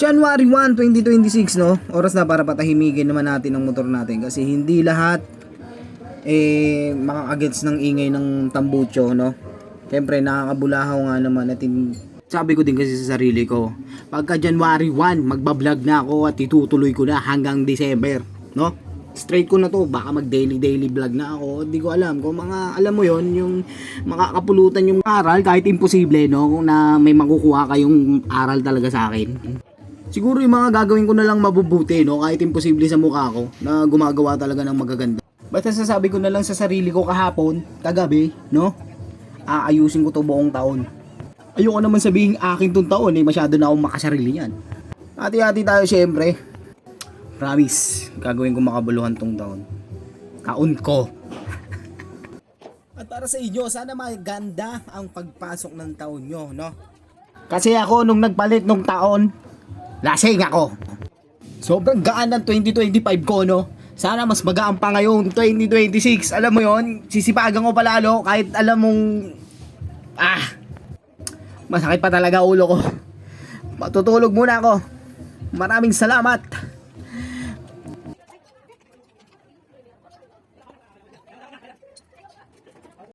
January 1, 2026, no? Oras na para patahimigin naman natin ang motor natin kasi hindi lahat makakagets ng ingay ng tambucho, no? Siyempre nakakabulahaw nga naman at sabi ko din kasi sa sarili ko, pagka January 1, magbablog na ako at itutuloy ko na hanggang December, no? Straight ko na to, baka mag daily vlog na ako, hindi ko alam kung mga, alam mo yon yung makakapulutan yung aral kahit imposible, no? Kung na may makukuha kayong aral talaga sa akin. Siguro yung mga gagawin ko na lang mabubuti, no? Kahit imposible sa mukha ko na gumagawa talaga ng magaganda. Basta sasabi ko na lang sa sarili ko kahapon, kagabi, no? Aayusin ko to buong taon. Ayoko naman sabihin akin tong taon, masyado na akong makasarili yan. Hati-hati tayo syempre. Promise, gagawin ko makabuluhan tong taon. Taon ko. At para sa inyo, sana maganda ang pagpasok ng taon nyo, no? Kasi ako, nung nagpalit nung taon, lasing ako. Sobrang gaan ng 2025 ko, no? Sana mas magaan pa ngayong 2026. Alam mo yon, sisipagan ko palalo kahit alam mong masakit pa talaga ulo ko. Matutulog muna ako. Maraming salamat.